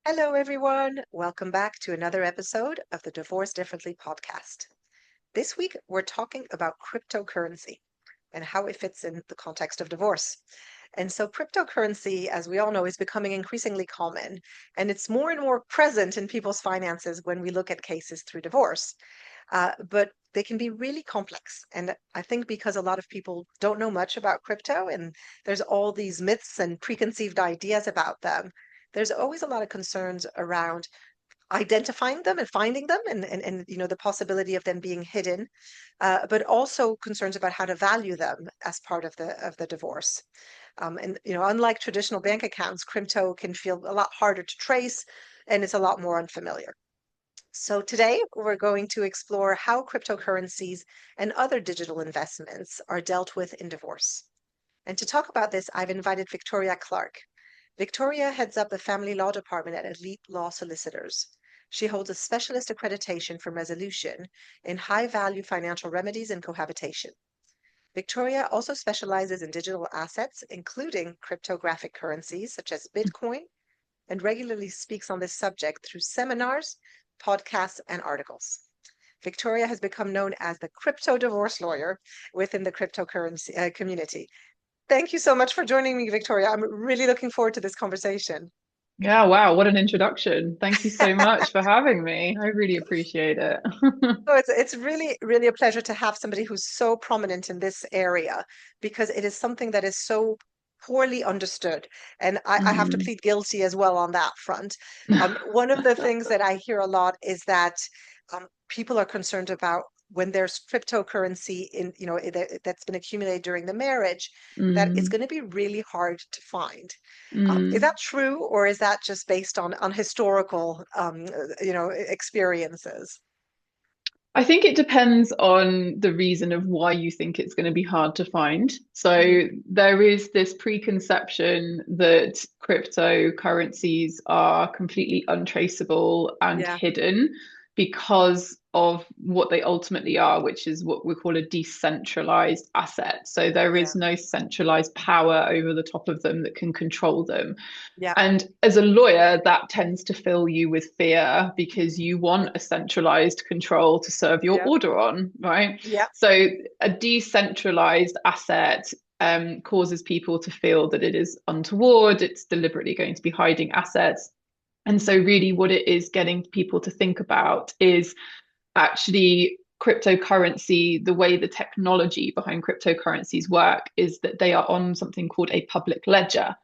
Hello, everyone. Welcome back to another episode of the Divorce Differently podcast. This week, we're talking about cryptocurrency and how it fits in the context of divorce. And so, cryptocurrency, as we all know, is becoming increasingly common, and it's more and more present in people's finances when we look at cases through divorce. But they can be really complex. And I think because a lot of people don't know much about crypto and there's all these myths and preconceived ideas about them, there's always a lot of concerns around identifying them and finding them and the possibility of them being hidden, but also concerns about how to value them as part of the divorce. And unlike traditional bank accounts, crypto can feel a lot harder to trace and it's a lot more unfamiliar. So today we're going to explore how cryptocurrencies and other digital investments are dealt with in divorce. And to talk about this, I've invited Victoria Clarke. Victoria heads up the family law department at Elite Law Solicitors. She holds a specialist accreditation from resolution in high value financial remedies and cohabitation. Victoria also specializes in digital assets, including cryptographic currencies such as Bitcoin, and regularly speaks on this subject through seminars, podcasts, and articles. Victoria has become known as the crypto divorce lawyer within the cryptocurrency community. Thank you so much for joining me, Victoria. I'm really looking forward to this conversation. Yeah, wow, what an introduction. Thank you so much for having me. I really appreciate it. So it's really, really a pleasure to have somebody who's so prominent in this area because it is something that is so poorly understood. And I have to Mm. plead guilty as well on that front. One of the things that I hear a lot is that people are concerned about when there's cryptocurrency that's been accumulated during the marriage, that it's Mm. going to be really hard to find. Is Mm. that true, or is that just based on historical experiences? I think it depends on the reason of why you think it's going to be hard to find. Hmm. So there is this preconception that cryptocurrencies are completely untraceable and Yeah, hidden because of what they ultimately are, which is what we call a decentralized asset. So there yeah, is no centralized power over the top of them that can control them. yeah, And as a lawyer, that tends to fill you with fear because you want a centralized control to serve your yeah, order on, right? yeah, So a decentralized asset causes people to feel that it is untoward, it's deliberately going to be hiding assets. And so, really, what it is getting people to think about is actually cryptocurrency, the way the technology behind cryptocurrencies work is that they are on something called a public ledger.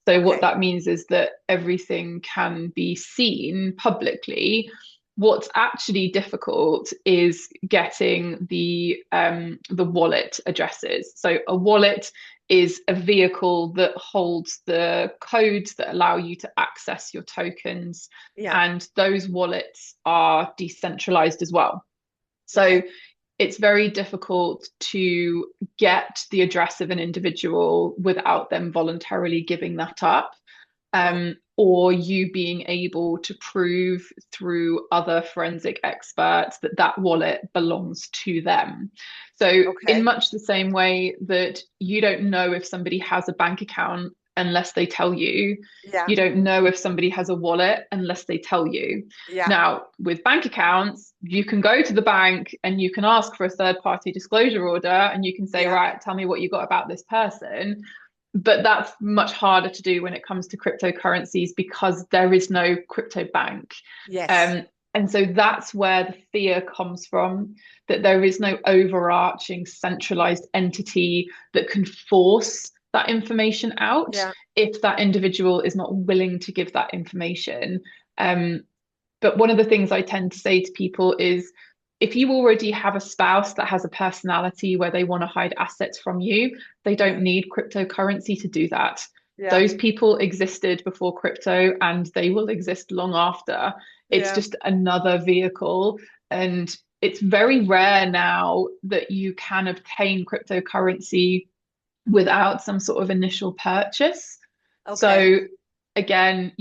So what okay, that means is that everything can be seen publicly. What's actually difficult is getting the wallet addresses. So a wallet is a vehicle that holds the codes that allow you to access your tokens, yeah, and those wallets are decentralized as well. So okay, it's very difficult to get the address of an individual without them voluntarily giving that up, oh, or you being able to prove through other forensic experts that that wallet belongs to them. So, in okay, much the same way that you don't know if somebody has a bank account unless they tell you, yeah, you don't know if somebody has a wallet unless they tell you. yeah, Now, with bank accounts, you can go to the bank and you can ask for a third party disclosure order and you can say, yeah, right, tell me what you got about this person. But that's much harder to do when it comes to cryptocurrencies because there is no crypto bank. yes, Um, and so that's where the fear comes from, that there is no overarching centralized entity that can force that information out yeah, if that individual is not willing to give that information. Um, but one of the things I tend to say to people is if you already have a spouse that has a personality where they want to hide assets from you, they don't yeah, need cryptocurrency to do that. yeah, Those people existed before crypto and they will exist long after. It's yeah, just another vehicle. And it's very rare now that you can obtain cryptocurrency without some sort of initial purchase. okay, So again,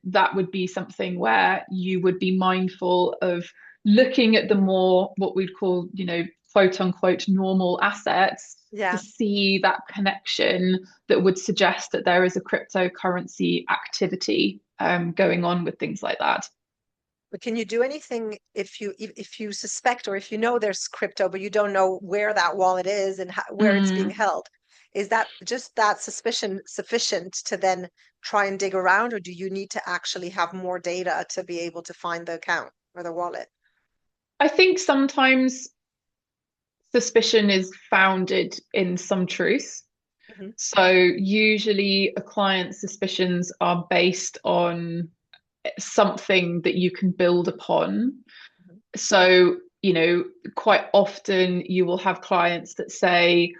that would be something where you would be mindful of looking at the more what we'd call, quote unquote normal assets to Yeah. see that connection that would suggest that there is a cryptocurrency activity going on with things like that. But can you do anything if you suspect or if you know there's crypto, but you don't know where that wallet is and how, where it's being Mm, held? Is that just that suspicion sufficient to then try and dig around, or do you need to actually have more data to be able to find the account or the wallet? I think sometimes suspicion is founded in some truth. Hmm. So usually a client's suspicions are based on something that you can build upon. Hmm. So, quite often you will have clients that say,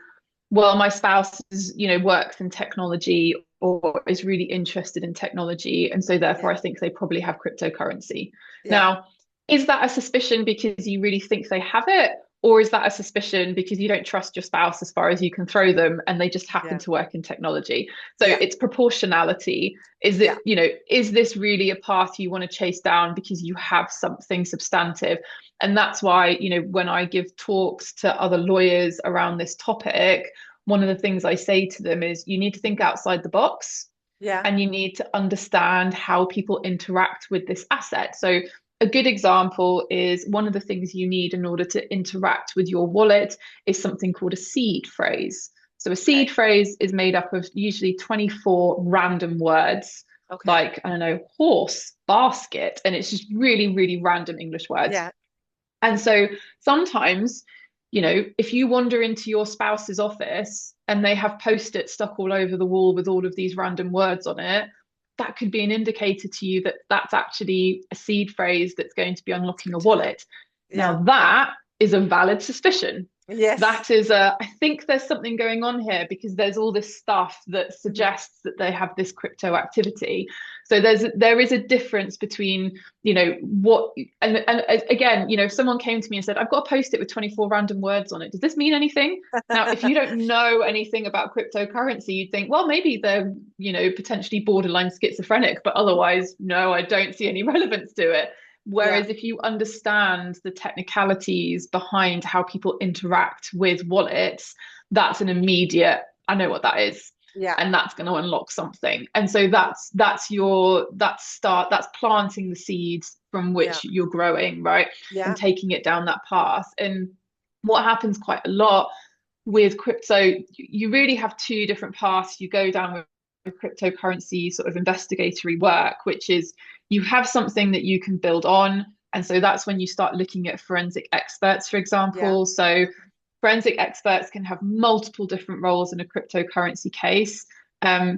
well, my spouse is, works in technology or is really interested in technology. And so therefore Yeah. I think they probably have cryptocurrency. Yeah. Now, is that a suspicion because you really think they have it? Or is that a suspicion because you don't trust your spouse as far as you can throw them and they just happen Yeah. to work in technology? So Yeah. it's proportionality. Is Yeah. it, is this really a path you want to chase down because you have something substantive? And that's why, when I give talks to other lawyers around this topic, one of the things I say to them is you need to think outside the box Yeah. and you need to understand how people interact with this asset. So, a good example is one of the things you need in order to interact with your wallet is something called a seed phrase. So, a Okay. seed phrase is made up of usually 24 random words, Okay. like, I don't know, horse, basket, and it's just really, really random English words. Yeah. And so sometimes, if you wander into your spouse's office and they have post-its stuck all over the wall with all of these random words on it, that could be an indicator to you that that's actually a seed phrase that's going to be It's unlocking good a to know. wallet. Yeah. Now, that is a valid suspicion. Yes. That is a, I think there's something going on here because there's all this stuff that Hmm. suggests that they have this crypto activity. So there is a difference between, what and again, if someone came to me and said, I've got a post-it with 24 random words on it, does this mean anything? Now, if you don't know anything about cryptocurrency, you'd think, well, maybe they're, potentially borderline schizophrenic, but otherwise, no, I don't see any relevance to it. Yeah. Whereas if you understand the technicalities behind how people interact with wallets, that's an immediate, I know what that is. Yeah. And that's going to unlock something. And so that's planting the seeds from Yeah. which you're growing, right? And Yeah. taking it down that path. And what happens quite a lot with crypto, you really have two different paths you go down with cryptocurrency sort of investigatory work, which is you have something that you can build on. And so that's when you start looking at forensic experts, for Yeah. example. So forensic experts can have multiple different roles in a cryptocurrency case,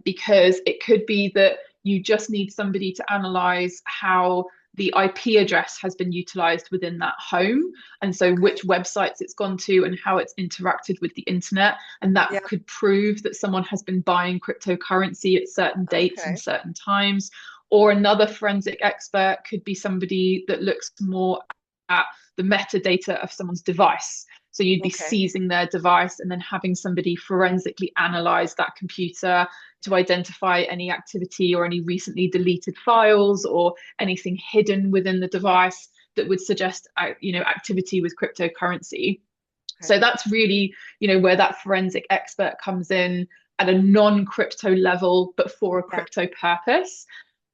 because it could be that you just need somebody to analyze how the IP address has been utilized within that home. And so Okay. which websites it's gone to and how it's interacted with the internet. And that Yeah. could prove that someone has been buying cryptocurrency at certain dates and Okay. certain times. Or another forensic expert could be somebody that looks more at the metadata of someone's device. So you'd be Okay. seizing their device and then having somebody forensically analyze that computer to identify any activity or any recently deleted files or anything hidden within the device that would suggest, activity with cryptocurrency. Okay. So that's really, where that forensic expert comes in at a non-crypto level, but for a Yeah. crypto purpose.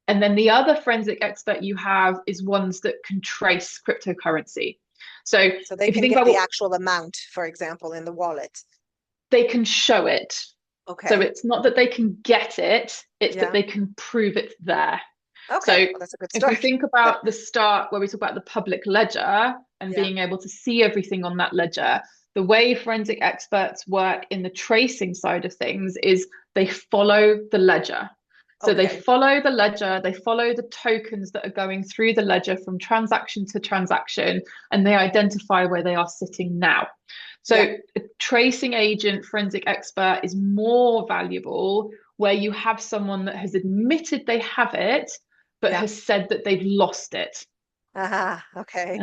And then the other forensic expert you have is ones that can trace cryptocurrency. So So they if you can think get about the what actual amount, for example, in the wallet. they can show it. So Okay. it's not that they can get it, it's that Yeah. they can prove it's there. So Okay. Well, that's a good if we start. think about the start where we talk about the public ledger and Yeah. being able to see everything on that ledger, the way forensic experts work in the tracing side of things is they follow the ledger. So they Okay. follow the ledger, they follow the tokens that are going through the ledger from transaction to transaction, and they identify where they are sitting now. So Yeah. a tracing agent, forensic expert is more valuable where you have someone that has admitted they have it, but Yeah. has said that they've lost it. Aha. Okay.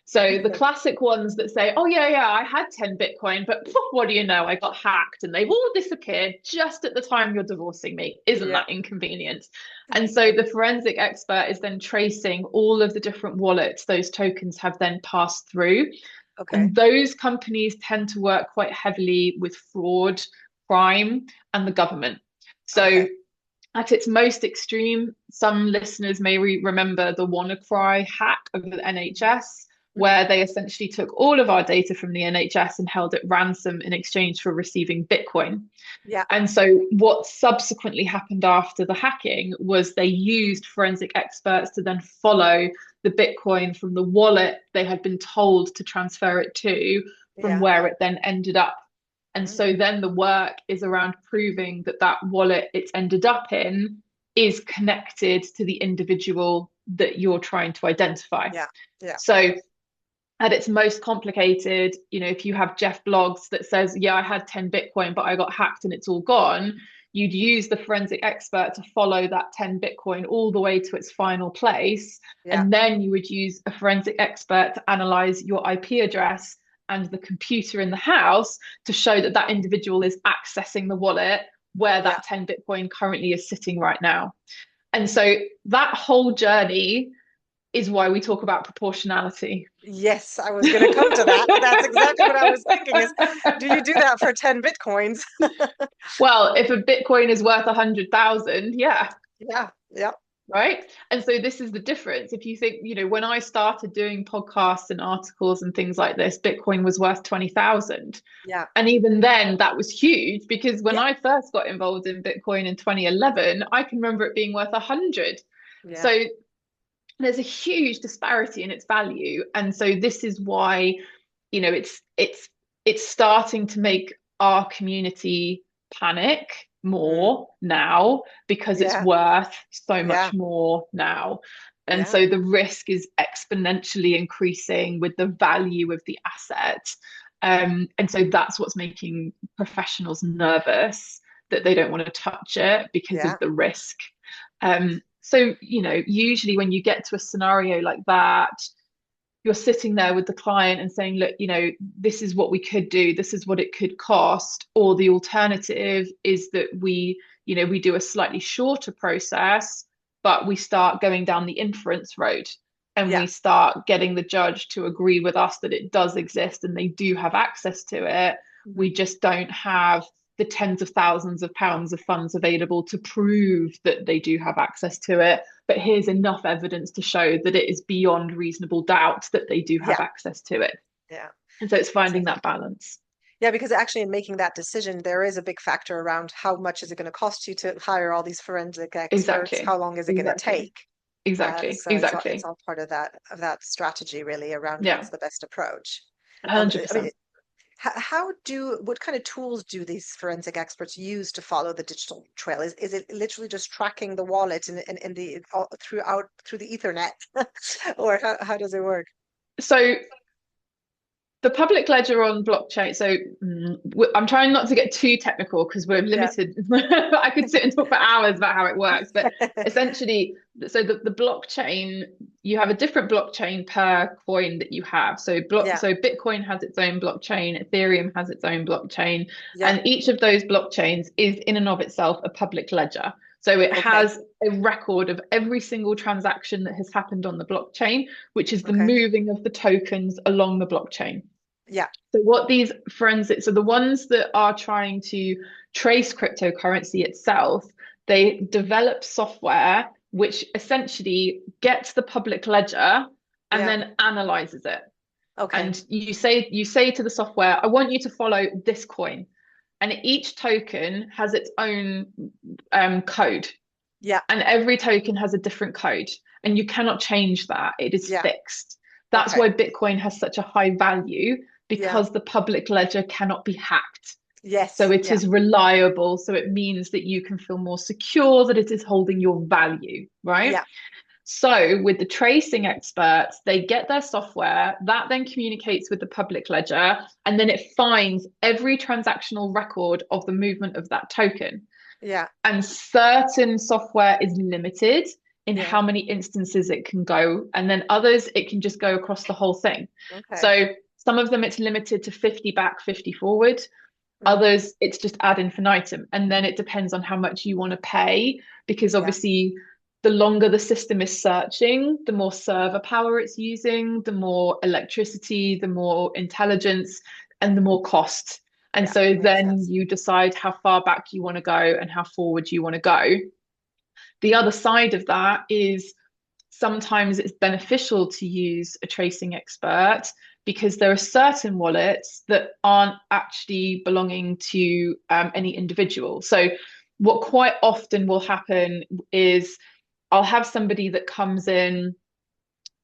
So the classic ones that say, oh, yeah, yeah, I had 10 Bitcoin, but what do you know? I got hacked and they've all disappeared just at the time you're divorcing me. Isn't Yeah. that inconvenient? And so the forensic expert is then tracing all of the different wallets those tokens have then passed through. Okay. And those companies tend to work quite heavily with fraud, crime, and the government. So Okay. at its most extreme, some listeners may remember the WannaCry hack of the NHS, Mhm. where they essentially took all of our data from the NHS and held it ransom in exchange for receiving Bitcoin. Yeah. And so, what subsequently happened after the hacking was they used forensic experts to then follow the Bitcoin from the wallet they had been told to transfer it to, from Yeah. where it then ended up. And Mm. so, then the work is around proving that that wallet it's ended up in is connected to the individual that you're trying to identify. Yeah. Yeah. So, at its most complicated, if you have Jeff Blogs that says, yeah, I had 10 Bitcoin, but I got hacked and it's all gone, you'd use the forensic expert to follow that 10 Bitcoin all the way to its final place. Yeah. And then you would use a forensic expert to analyze your IP address and the computer in the house to show that that individual is accessing the wallet where Yeah. that 10 Bitcoin currently is sitting right now. And so that whole journey is why we talk about proportionality. Yes, I was going to come to that. That's exactly what I was thinking is, do you do that for 10 Bitcoins? Well, if a Bitcoin is worth 100,000, yeah, Yeah. Yeah. right. And so this is the difference. If you think, when I started doing podcasts and articles and things like this, Bitcoin was worth 20,000. Yeah. And even then, that was huge because when Yeah. I first got involved in Bitcoin in 2011, I can remember it being worth 100. Yeah. So there's a huge disparity in its value. And so this is why, it's starting to make our community panic Mm. more now because it's Yeah. worth so Yeah. much more now. And Yeah. so the risk is exponentially increasing with the value of the asset. And so that's what's making professionals nervous that they don't want to touch it because of Yeah. the risk. So, usually when you get to a scenario like that, you're sitting there with the client and saying, look, this is what we could do, this is what it could cost. Or the alternative is that we do a slightly shorter process, but we start going down the inference road and Yeah. we start getting the judge to agree with us that it does exist and they do have access to it. Mhm. We just don't have the tens of thousands of pounds of funds available to prove that they do have access to it. But here's enough evidence to show that it is beyond reasonable doubt that they do have Yeah. access to it. Yeah. And so it's finding Exactly. that balance. Yeah, because actually in making that decision, there is a big factor around how much is it going to cost you to hire all these forensic experts? Exactly. How long is it going to Exactly. take? Exactly. So it's Exactly. all part of that strategy really around Yeah. what's the best approach. I mean, 100%. what kind of tools do these forensic experts use to follow the digital trail? Is it literally just tracking the wallet in the all, through the Ethernet, or how does it work? So the public ledger on blockchain. So I'm trying not to get too technical because we're Yeah. limited. I could sit and talk for hours about how it works, but essentially, so the blockchain, you have a different blockchain per coin that you have. Yeah. So Bitcoin has its own blockchain, Ethereum has its own blockchain, Yeah. and each of those blockchains is in and of itself a public ledger. So it Okay. has a record of every single transaction that has happened on the blockchain, which is the Okay. moving of the tokens along the blockchain. Yeah. So what these forensics are, the ones that are trying to trace cryptocurrency itself, they develop software which essentially gets the public ledger and Yeah. then analyzes it. Okay. And you say to the software, I want you to follow this coin. And each token has its own code. Yeah. And every token has a different code. And you cannot change that. It is Yeah. fixed. That's Okay. why Bitcoin has such a high value Yeah. because the public ledger cannot be hacked. So Yes. it Yeah. is reliable. So it means that you can feel more secure that it is holding your value, right? Yeah. So with the tracing experts, they get their software that then communicates with the public ledger, and then it finds every transactional record of the movement of that token. Yeah. And certain software is limited in Yeah. how many instances it can go. And then others, it can just go across the whole thing. Okay. So some of them, it's limited to 50 back, 50 forward. Mm. Others, it's just ad infinitum. And then it depends on how much you want to pay, because Yeah. obviously the longer the system is searching, the more server power it's using, the more electricity, the more intelligence, and the more cost. And Yeah, so makes then sense. you decide how far back you want to go and how forward you want to go. The other side of that is sometimes it's beneficial to use a tracing expert because there are certain wallets that aren't actually belonging to any individual. So, what quite often will happen is I'll have somebody that comes in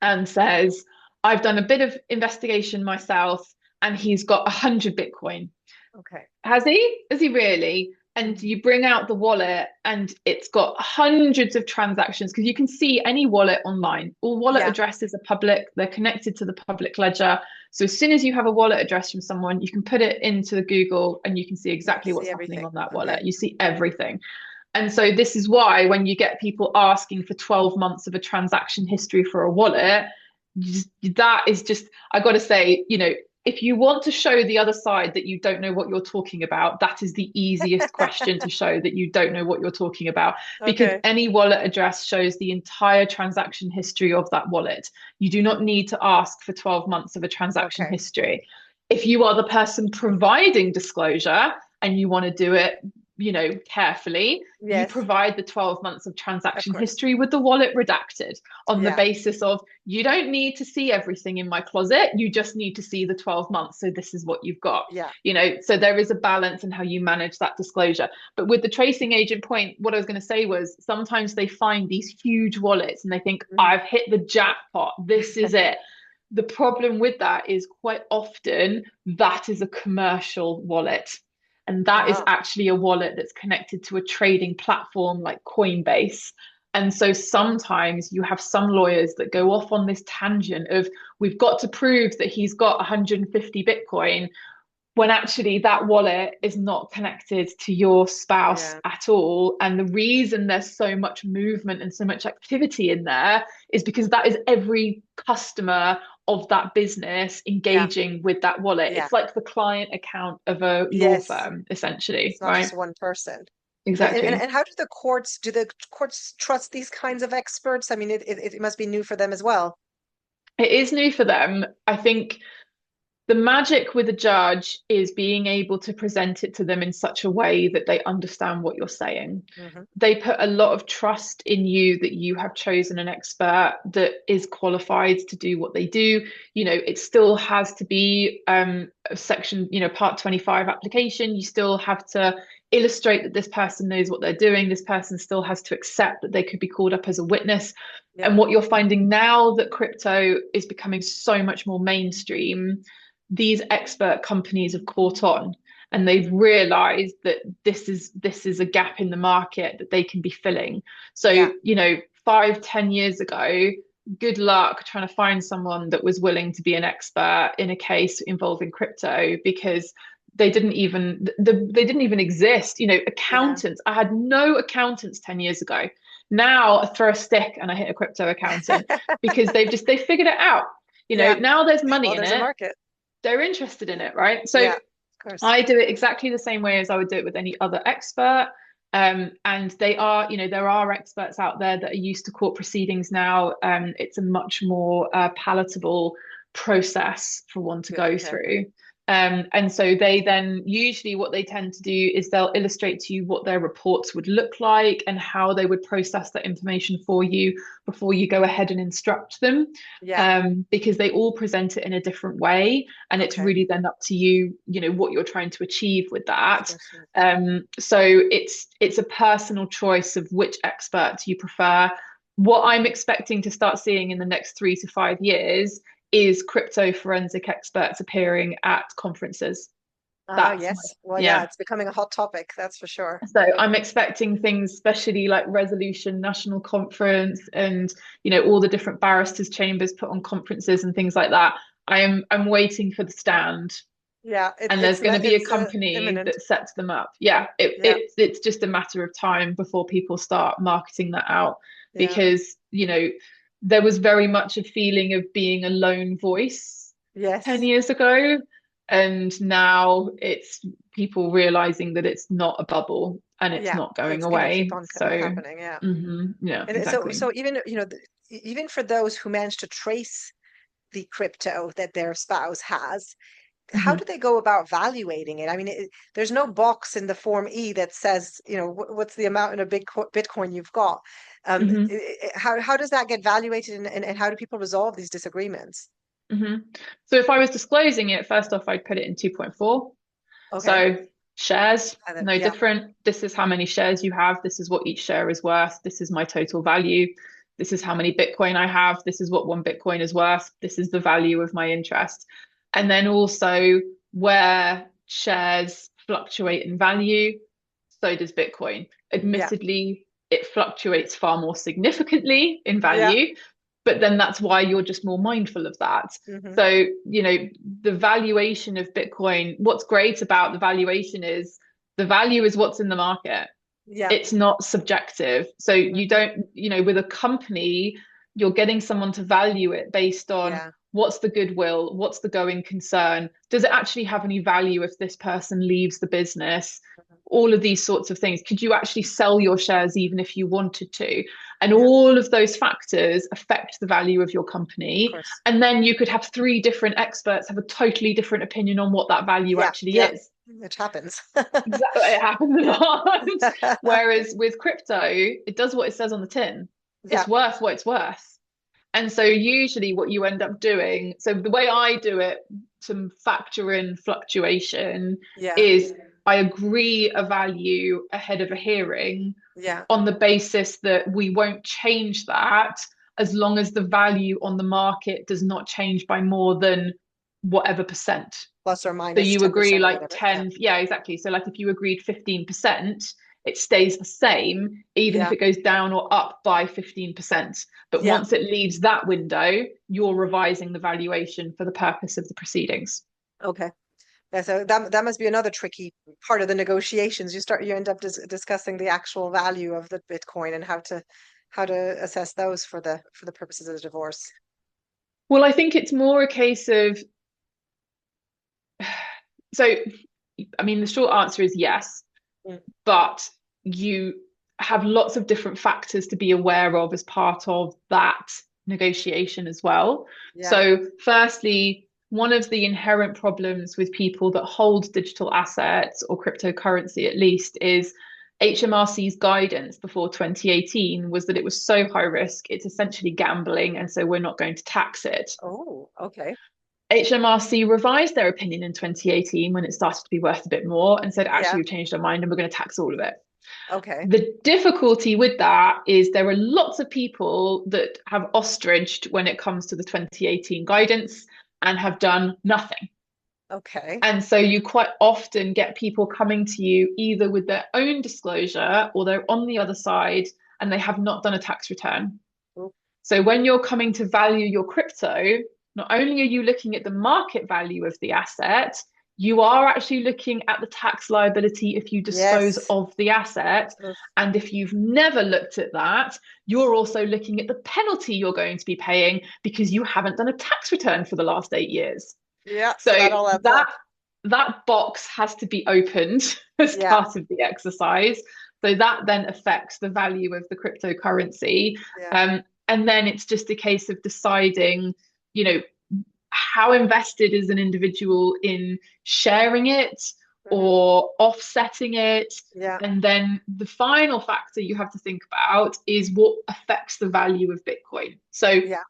and says, I've done a bit of investigation myself and he's got 100 Bitcoin. Okay. Has he? Is he really? And Mhm. you bring out the wallet and it's got hundreds of transactions because you can see any wallet online. All wallet Yeah, addresses are public, they're connected to the public ledger. So as soon as you have a wallet address from someone, you can put it into Google and you can see you exactly see what's happening everything. on that Okay. wallet. You see everything. And so this is why when you get people asking for 12 months of a transaction history for a wallet, that is just, I got to say, if you want to show the other side that you don't know what you're talking about, that is the easiest question to show that you don't know what you're talking about, because Okay. any wallet address shows the entire transaction history of that wallet. You do not need to ask for 12 months of a transaction Okay. history. If you are the person providing disclosure and you want to do it, carefully, you Yes, provide the 12 months of of transaction course. history with the wallet redacted on the Yeah. basis of you don't need to see everything in my closet. You just need to see the 12 months. So this is what you've got. Yeah. So there is a balance in how you manage that disclosure. But with the tracing agent point, what I was going to say was sometimes they find these huge wallets and they think, Mhm. I've hit the jackpot. This is it. The problem with that is quite often that is a commercial wallet. And that is Ah, actually a wallet that's connected to a trading platform like Coinbase. And so sometimes you have some lawyers that go off on this tangent of we've got to prove that he's got 150 Bitcoin when actually that wallet is not connected to your spouse yeah. at all. And the reason there's so much movement and so much activity in there is because that is every customer of that business Yeah. engaging with that wallet. Yeah. It's like the client account of a law Yes. firm, essentially, It's not right? just one person. Exactly. And how do the courts trust these kinds of experts? I mean, it must be new for them as well. It is new for them. I think the magic with a judge is being able to present it to them in such a way that they understand what you're saying. Hmm. They put a lot of trust in you that you have chosen an expert that is qualified to do what they do. It still has to be a section, part 25 application. You still have to illustrate that this person knows what they're doing. This person still has to accept that they could be called up as a witness. Yeah. And what you're finding now that crypto is becoming so much more mainstream, these expert companies have caught on and they've realized that this is a gap in the market that they can be filling. So, Yeah. 5-10 years ago, good luck trying to find someone that was willing to be an expert in a case involving crypto because they didn't even exist. Yeah. Accountants. I had no accountants 10 years ago. Now I throw a stick and I hit a crypto accountant because they figured it out. Yeah. Now there's money Well, in there's a it, market. they're interested in it, right? So Yeah, of course. I do it exactly the same way as I would do it with any other expert. And there are experts out there that are used to court proceedings now. It's a much more palatable process for one to Good. go Okay. through. And so they then usually what they tend to do is they'll illustrate to you what their reports would look like and how they would process that information for you before you go ahead and instruct them. Yeah. Because they all present it in a different way, and it's Okay. really then up to you, what you're trying to achieve with Of that. course. Yeah. So it's a personal choice of which expert you prefer. What I'm expecting to start seeing in the next 3 to 5 years is crypto forensic experts appearing at conferences. Ah, That's my, yes. Well, yeah, yeah. it's becoming a hot topic, that's for sure. So I'm expecting things, especially like Resolution National Conference and all the different barristers' chambers put on conferences and things like that. I'm waiting for the stand, Yeah, and there's going to be a it's company imminent. that sets them up. Yeah, Yeah. it's just a matter of time before people start marketing that out Yeah. because there was very much a feeling of being a lone voice 10 Yes. years ago. And now it's people realizing that it's not a bubble and it's Yeah, not going it's going to keep away. on So, happening. Yeah. yeah, And exactly. so even, even for those who manage to trace the crypto that their spouse has, how do Hmm. they go about valuating it? I mean, there's no box in the Form E that says, what's the amount in a big Bitcoin you've got. Hmm. How does that get valuated, and how do people resolve these disagreements? Hmm. So if I was disclosing it, first off, I'd put it in 2.4. Okay. So shares, And then, no yeah, different. This is how many shares you have. This is what each share is worth. This is my total value. This is how many Bitcoin I have. This is what one Bitcoin is worth. This is the value of my interest. And then also where shares fluctuate in value, so does Bitcoin. yeah, Admittedly, it fluctuates far more significantly in yeah. value, but then that's why you're just more mindful of that. Hmm. So, the valuation of Bitcoin, what's great about the valuation is the value is what's in the market. Yeah. It's not subjective. So you Hmm. don't, with a company, you're getting someone to value it based on Yeah. what's the goodwill, what's the going concern, does it actually have any value if this person leaves the business? All of these sorts of things. Could you actually sell your shares even if you wanted to? And Yeah, all of those factors affect the value of your of company. course. And then you could have three different experts have a totally different opinion on what that value Yeah, actually yeah, is. which happens. Exactly, it happens a Yeah. lot. Whereas with crypto, it does what it says on the tin. Yeah. It's worth what it's worth. And so usually what you end up doing, so the way I do it to factor in fluctuation Yeah. is I agree a value ahead of a hearing Yeah. on the basis that we won't change that as long as the value on the market does not change by more than whatever percent. Plus or So minus you agree 10% or like whatever. Yeah. 10, yeah, exactly. So like if you agreed 15%, it stays the same, even if Yeah. it goes down or up by 15%. But Yeah. once it leaves that window, you're revising the valuation for the purpose of the proceedings. Okay. Yeah, so that must be another tricky part of the negotiations. You end up discussing the actual value of the Bitcoin and how to assess those for the purposes of the divorce. Well, I think it's more a case of, so, I mean, the short answer is yes, Mm. but you have lots of different factors to be aware of as part of that negotiation as well. Yeah. So, firstly, one of the inherent problems with people that hold digital assets or cryptocurrency, at least, is HMRC's guidance before 2018 was that it was so high risk, it's essentially gambling, and so we're not going to tax it. Oh, okay. HMRC revised their opinion in 2018 when it started to be worth a bit more and said, Yeah. actually, we've changed our mind and we're going to tax all of it. Okay. The difficulty with that is there are lots of people that have ostriched when it comes to the 2018 guidance and have done nothing. Okay. And so you quite often get people coming to you either with their own disclosure or they're on the other side and they have not done a tax return. Oop. So when you're coming to value your crypto, not only are you looking at the market value of the asset, you are actually looking at the tax liability if you dispose Yes. of the asset. Oof. And if you've never looked at that, you're also looking at the penalty you're going to be paying because you haven't done a tax return for the last 8 years. Yeah. So So that all adds that up. that box has to be opened as Yeah. part of the exercise. So that then affects the value of the cryptocurrency. Yeah. And then it's just a case of deciding, you know, how invested is an individual in sharing it Hmm. or offsetting it. Yeah. And then the final factor you have to think about is what affects the value of Bitcoin. So Yeah.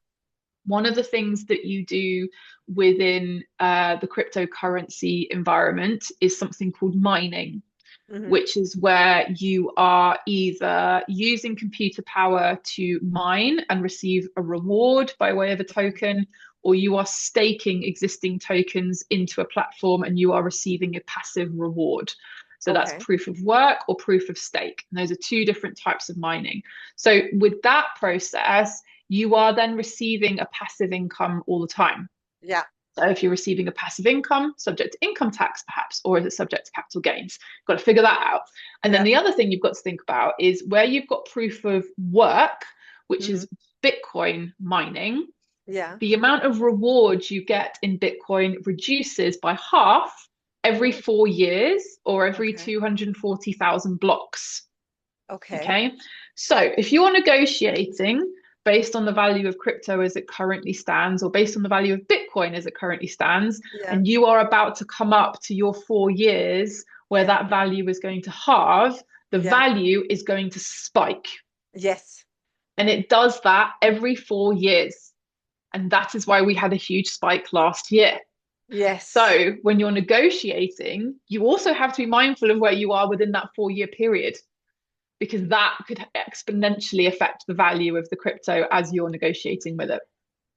one of the things that you do within the cryptocurrency environment is something called mining, Hmm. which is where you are either using computer power to mine and receive a reward by way of a token, or you are staking existing tokens into a platform and you are receiving a passive reward. So that's Okay. proof of work or proof of stake. And those are two different types of mining. So with that process, you are then receiving a passive income all the time. Yeah. So if you're receiving a passive income subject to income tax, perhaps, or is it subject to capital gains? You've got to figure that out. And then Yeah. the other thing you've got to think about is where you've got proof of work, which Hmm. is Bitcoin mining. Yeah. the amount of reward you get in Bitcoin reduces by half every Mm, 4 years or every okay. 240,000 blocks. Okay. Okay. So if you're negotiating based on the value of crypto as it currently stands, or based on the value of Bitcoin as it currently stands, Yeah. and you are about to come up to your 4 years where Yeah. that value is going to halve, the Yeah. value is going to spike. Yes. And it does that every 4 years. And that is why we had a huge spike last year. Yes. So when you're negotiating, you also have to be mindful of where you are within that 4 year period, because that could exponentially affect the value of the crypto as you're negotiating with it.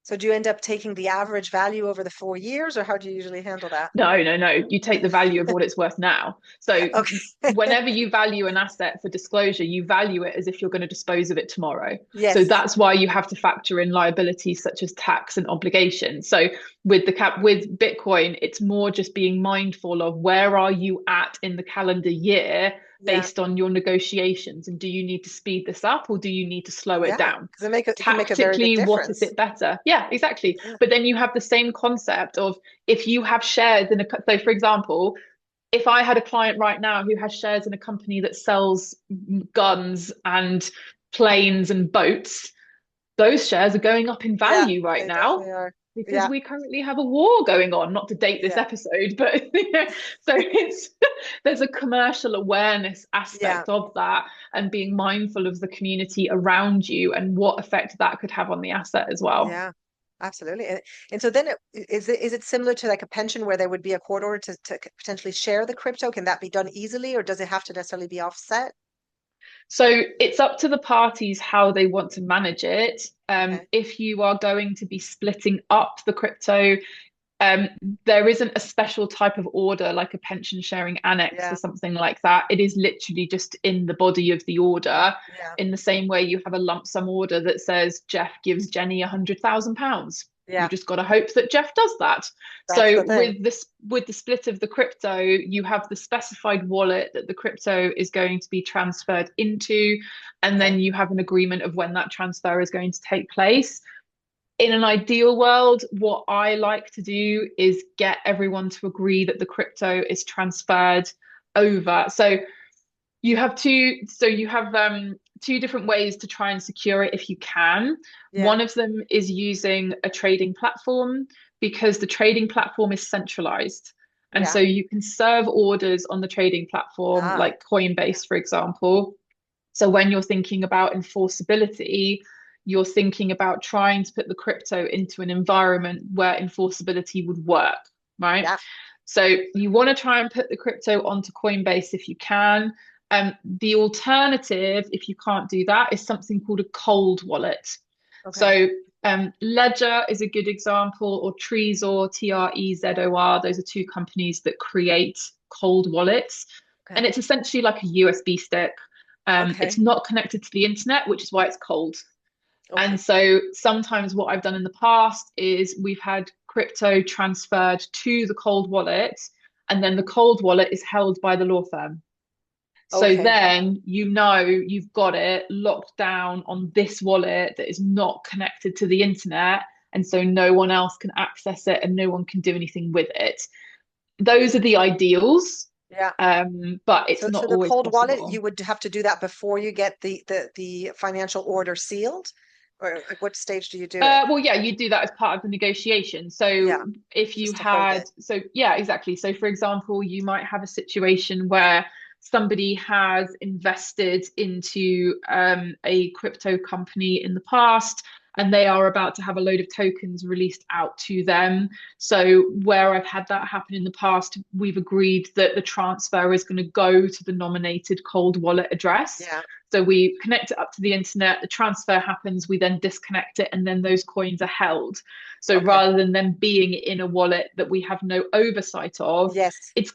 So do you end up taking the average value over the 4 years, or how do you usually handle that? No, no, no. You take the value of what it's worth now. So Okay. whenever you value an asset for disclosure, you value it as if you're going to dispose of it tomorrow. So Yes. that's why you have to factor in liabilities such as tax and obligations. So with the cap with Bitcoin, it's more just being mindful of where are you at in the calendar year Yeah. based on your negotiations, and do you need to speed this up or do you need to slow it Yeah. down? Because it can make a very big Tactically, what is difference. it better? Yeah, exactly. Yeah. But then you have the same concept of, if you have shares in a, so for example, if I had a client right now who has shares in a company that sells guns and planes and boats, those shares are going up in Yeah, value right they now definitely are. because Yeah. we currently have a war going on, not to date this Yeah. episode, but so it's there's a commercial awareness Yeah. aspect of that, and being mindful of the community around you and what effect that could have on the asset as well. Yeah. Absolutely. And so then is it similar to like a pension where there would be a court order to potentially share the crypto? Can that be done easily, or does it have to necessarily be offset? So it's up to the parties how they want to manage it. Okay. If you are going to be splitting up the crypto, um, there isn't a special type of order like a pension sharing annex or Yeah. something like that. It is literally just in the body of the order, Yeah. in the same way you have a lump sum order that says Jeff gives Jenny £100,000. You Yeah. just got to hope that Jeff does that. That's the So thing. with the split of the crypto, you have the specified wallet that the crypto is going to be transferred into, and Okay. then you have an agreement of when that transfer is going to take place. In an ideal world, what I like to do is get everyone to agree that the crypto is transferred over. So you have two different ways to try and secure it if you can. Yeah. One of them is using a trading platform, because the trading platform is centralized. And Yeah. so you can serve orders on the trading platform, Ah. like Yeah. Coinbase, for example. So when you're thinking about enforceability, you're thinking about trying to put the crypto into an environment where enforceability would work, right? Yeah. So you want to try and put the crypto onto Coinbase if you can. The alternative, if you can't do that, is something called a cold wallet. Okay. So Ledger is a good example, or Trezor, Trezor. Those are two companies that create cold wallets. And Okay. it's essentially like a USB stick. It's Okay. not connected to the internet, which is why it's cold. And Okay. so sometimes what I've done in the past is we've had crypto transferred to the cold wallet, and then the cold wallet is held by the law firm. So Okay. then you know you've got it locked down on this wallet that is not connected to the internet. And so no one else can access it and no one can do anything with it. Those are the ideals, Yeah. but it's So not the always cold wallet, possible. you would have to do that before you get the financial order sealed, or at what stage do you do it? Well, yeah, you do that as part of the negotiation. Yeah, So if you just to hold had, it. so yeah, exactly. So for example, you might have a situation where somebody has invested into a crypto company in the past, and they are about to have a load of tokens released out to them. So where I've had that happen in the past, we've agreed that the transfer is going to go to the nominated cold wallet address. Yeah. So we connect it up to the internet, the transfer happens, we then disconnect it, and then those coins are held. So Okay. rather than them being in a wallet that we have no oversight of, Yes. it's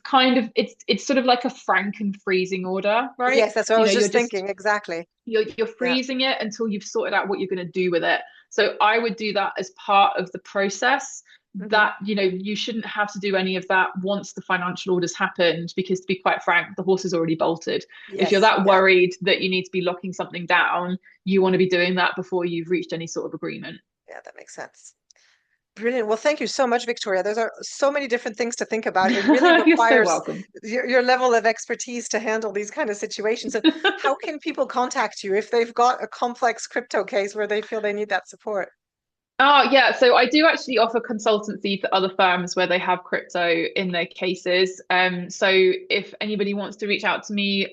sort of like a franken freezing order, right? Yes, that's what I You know, was just thinking. Exactly. you're Yeah. freezing it until you've sorted out what you're going to do with it. So I would do that as part of the process. Hmm. That, you know, you shouldn't have to do any of that once the financial order's happened, because to be quite frank, the horse is already bolted. If you're Yes. that Yeah. worried that you need to be locking something down, you want to be doing that before you've reached any sort of agreement. Yeah, that makes sense. Brilliant. Well, thank you so much, Victoria. Those are so many different things to think about. It really You're so requires welcome. your level of expertise to handle these kind of situations. And how can people contact you if they've got a complex crypto case where they feel they need that support? Oh, yeah. So I do actually offer consultancy to other firms where they have crypto in their cases. So if anybody wants to reach out to me,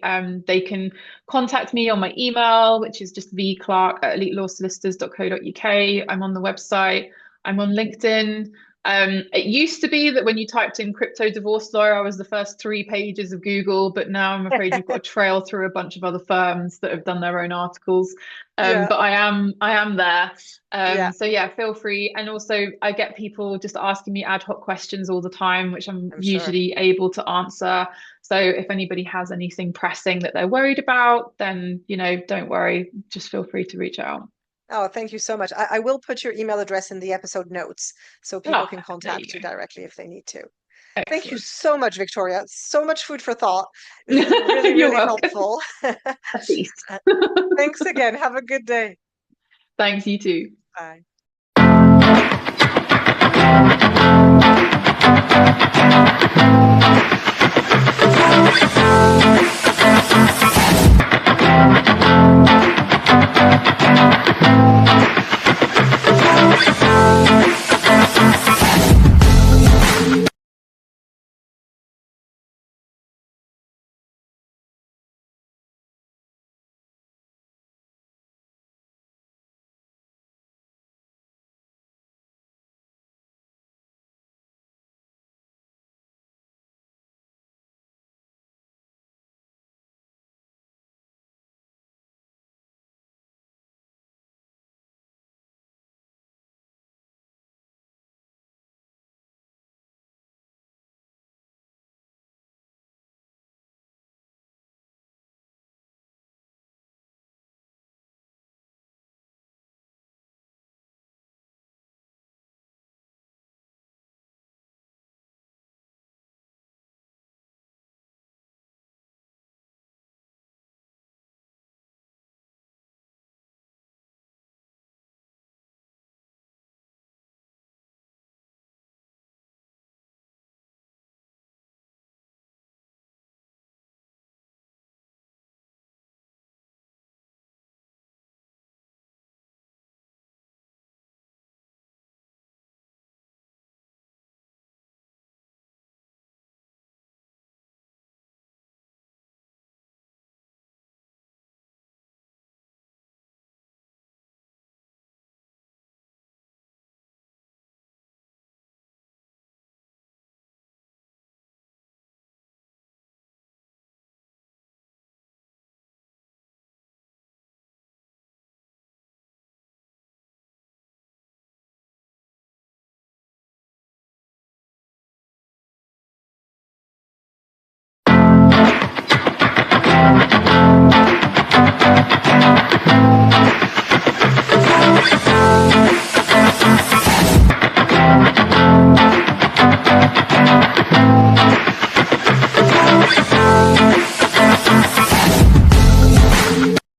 they can contact me on my email, which is just vclarke@elitelawsolicitors.co.uk. I'm on the website. I'm on LinkedIn. It used to be that when you typed in crypto divorce lawyer, I was the first 3 pages of Google, but now I'm afraid you've got to trail through a bunch of other firms that have done their own articles. Yeah, But I am there. yeah, So yeah, feel free. And also I get people just asking me ad hoc questions all the time, which I'm I'm sure. usually able to answer. So if anybody has anything pressing that they're worried about, then, don't worry, just feel free to reach out. Oh, thank you so much. I will put your email address in the episode notes so people Oh, can there you contact you go. directly if they need to. Thank you Excellent. so much, Victoria. So much food for thought. This has been really, You're really welcome. helpful. A feast. Thanks again. Have a good day. Thanks, you too. Bye.